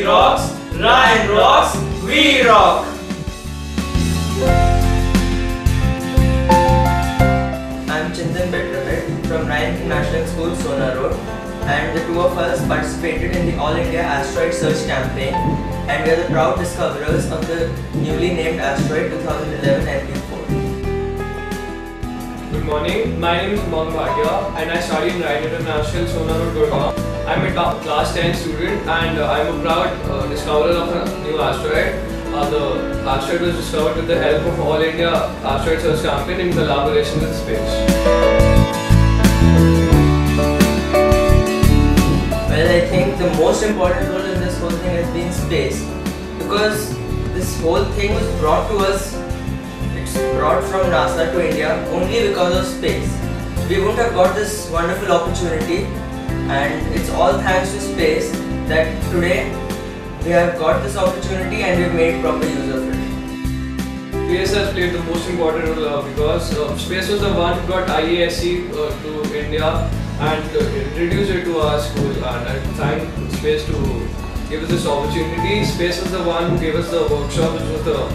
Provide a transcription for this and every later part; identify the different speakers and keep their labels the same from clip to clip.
Speaker 1: rocks, Ryan rocks, we rock!
Speaker 2: I'm Chintan Betrabet from Ryan International School, Sohna Rd, and the two of us participated in the All India Asteroid Search Campaign, and we are the proud discoverers of the newly named Asteroid 2011 MP4.
Speaker 1: Good morning, my name is Umang, Bhatia, and I study in Ryan International Sohna Rd, Gurgaon. I'm a class 10 student and I'm a proud discoverer of a new asteroid. The asteroid was discovered with the help of All India Asteroid Search Campaign in collaboration with space.
Speaker 2: Well, I think the most important role in this whole thing has been space, because this whole thing was brought to us, it's brought from NASA to India only because of space. We wouldn't have got this wonderful opportunity, and it's all thanks to space that today we have got this opportunity and we've made proper use of it.
Speaker 1: Space has played the most important role because space was the one who got AIASC to India and introduced it to our school, and I thank space to give us this opportunity. Space was the one who gave us the workshop, which was the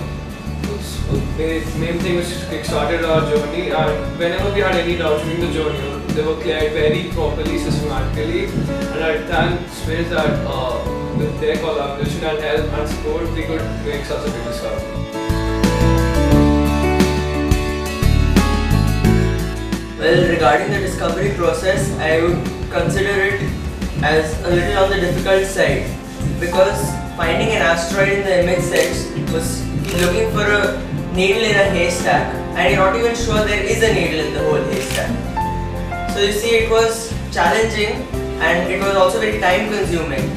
Speaker 1: main thing which kick-started our journey, and whenever we had any doubts during the journey, they were cleared very properly, systematically, and I thank space that with their collaboration and help and support, we could make such a big discovery.
Speaker 2: Well, regarding the discovery process, I would consider it as a little on the difficult side, because finding an asteroid in the image sets was looking for a needle in a haystack, and you're not even sure there is a needle in the whole haystack. So you see, it was challenging and it was also very time consuming,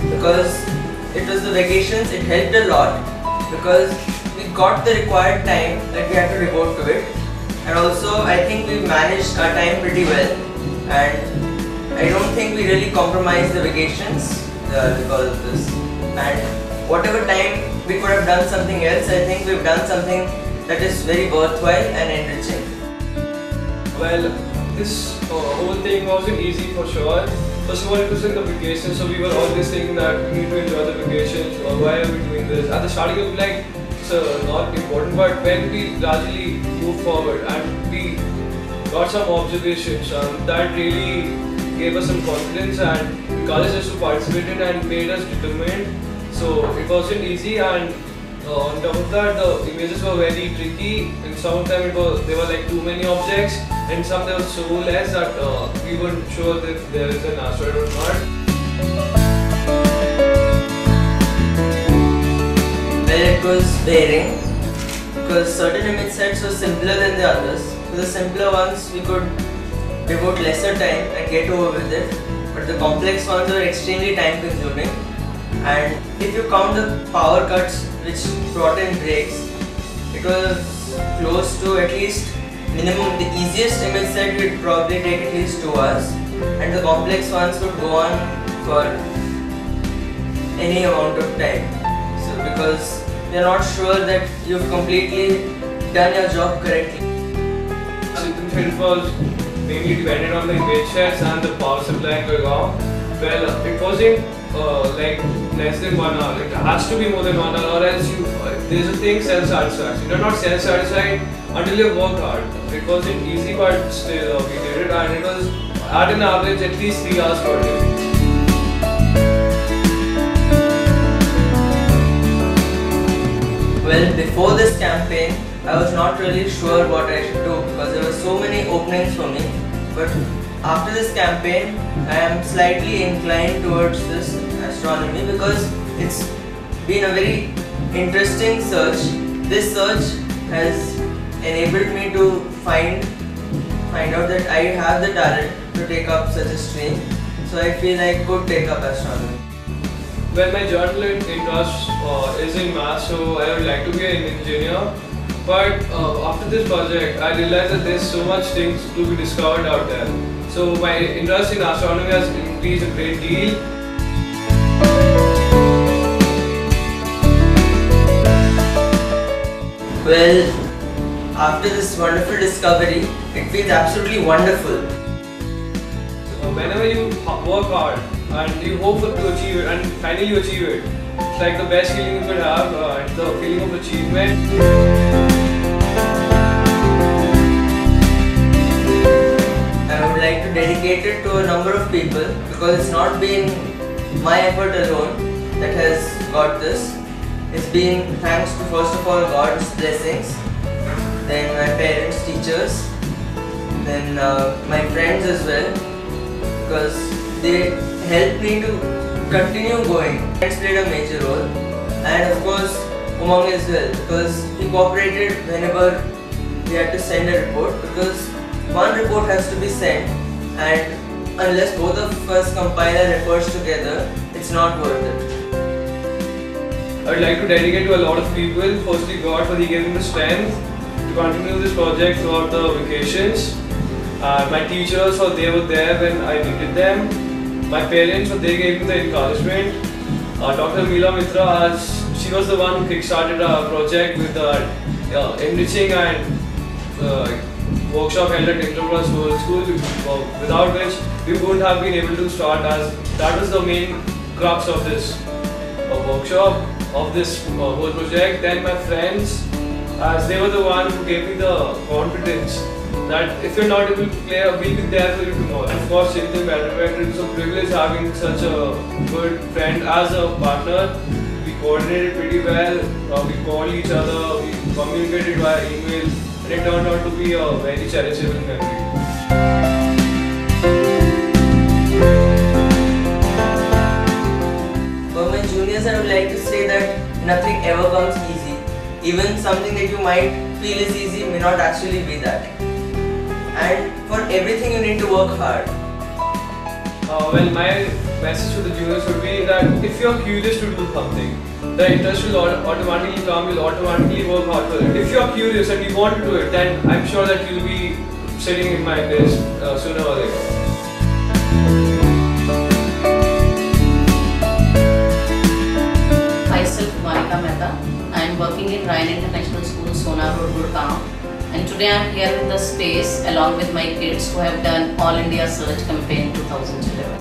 Speaker 2: because it was the vacations. It helped a lot because we got the required time that we had to devote to it, and also I think we managed our time pretty well, and I don't think we really compromised the vacations because of this, and whatever time we could have done something else, I think we've done something that is very worthwhile and enriching.
Speaker 1: Well, this whole thing wasn't easy for sure. First of all, it was in the vacation, so we were always thinking that we need to enjoy the vacations, or why are we doing this? At the starting it was like, it's not important, but when we gradually moved forward and we got some observations, that really gave us some confidence and encouraged us to participate in and made us determined. So it wasn't easy, and on top of that, the images were very tricky. In some of them there were like too many objects, and some there were so less that we weren't sure if there is an asteroid or not.
Speaker 2: Well, it was varying, because certain image sets were simpler than the others. For the simpler ones, we could devote lesser time and get over with it, but the complex ones were extremely time consuming. And if you count the power cuts which brought in breaks, it was close to at least minimum. The easiest image set would probably take at least 2 hours, and the complex ones would go on for any amount of time. So because we are not sure that you've completely done your job correctly.
Speaker 1: It was mainly dependent on the image sets and the power supply in Gurgaon. Well, it wasn't like less than 1 hour. It has to be more than 1 hour, or else there's a thing, self-satisfaction. You're not self-satisfied until you work hard. It wasn't easy, but still we did it, and it was at an average at least 3 hours per day.
Speaker 2: Well, before this campaign, I was not really sure what I should do, because there were so many openings for me. But after this campaign, I am slightly inclined towards this astronomy, because it's been a very interesting search. This search has enabled me to find out that I have the talent to take up such a stream. So I feel I could take up astronomy.
Speaker 1: Well, my general interest is in maths, so I would like to be an engineer. But after this project, I realized that there's so much things to be discovered out there. So my interest in astronomy has increased a great deal.
Speaker 2: Well, after this wonderful discovery, it feels absolutely wonderful.
Speaker 1: Whenever you work hard and you hope to achieve it, and finally you achieve it. It's like the best feeling you could have, and the feeling of achievement.
Speaker 2: I would like to dedicate it to a number of people because it's not been my effort alone that has got this. It's been thanks to first of all God's blessings, then my parents, teachers, then my friends as well, because they helped me to continue going. Friends played a major role, and of course Umang as well, because he cooperated whenever we had to send a report, because one report has to be sent, and unless both of us compile our reports together, it's not worth it.
Speaker 1: I would like to dedicate to a lot of people. Firstly, God, for He gave me the strength to continue this project throughout the vacations. My teachers, for they were there when I needed them. My parents, for they gave me the encouragement. Dr. Meela Mitra, as she was the one who kickstarted our project with the enriching and workshop held at Int'l School, without which we wouldn't have been able to start, as that was the main crux of this workshop, of this whole project. Then my friends, as they were the one who gave me the confidence that if you're not able to play, we'll be there for you tomorrow. Of course, Chintan, Betrabet, it was a privilege having such a good friend as a partner. We coordinated pretty well, we called each other, we communicated via email, and it turned out to be a very cherishable memory.
Speaker 2: For my juniors, I would like to say that nothing ever comes easy. Even something that you might feel is easy may not actually be that. And for everything you need to work hard.
Speaker 1: Well, my message to the juniors would be that if you're curious to do something, the interest will automatically come, you'll automatically work hard for it. If you're curious and you want to do it, then I'm sure that you'll be sitting in my place sooner or later.
Speaker 3: Myself, I am working in Ryan International School, Sohna Rd, Gurgaon, and today I am here in the space along with my kids who have done All India Search Campaign 2011.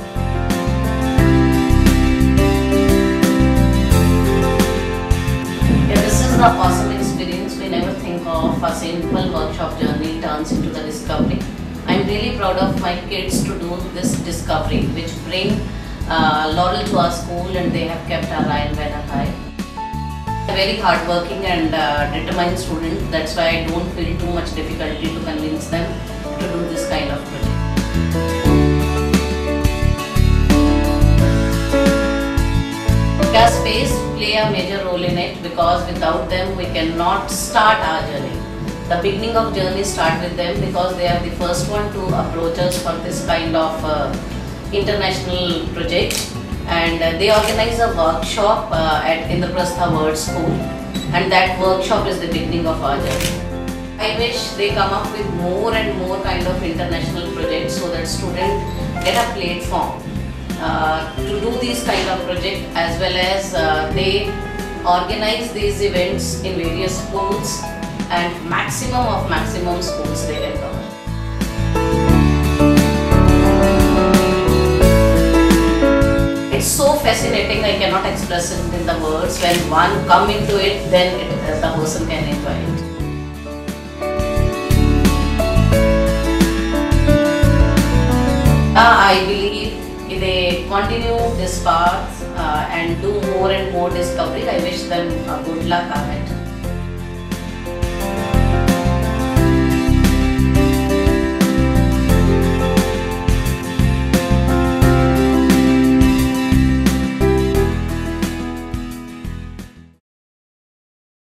Speaker 3: Yeah, this is the awesome experience. We never think of a simple workshop journey turns into the discovery. I am really proud of my kids to do this discovery, which bring laurel to our school, and they have kept our Ryan banner high. A very hardworking and determined student. That's why I don't feel too much difficulty to convince them to do this kind of project. Space play a major role in it, because without them we cannot start our journey. The beginning of journey start with them, because they are the first one to approach us for this kind of international project, and they organize a workshop at Int'l World School, and that workshop is the beginning of our journey. I wish they come up with more and more kind of international projects so that students get a platform to do these kind of projects, as well as they organize these events in various schools, and maximum schools they can cover. It's so fascinating, I cannot express it in the words. When one come into it, then the person can enjoy it. I believe if they continue this path and do more and more discovery, I wish them good luck on it.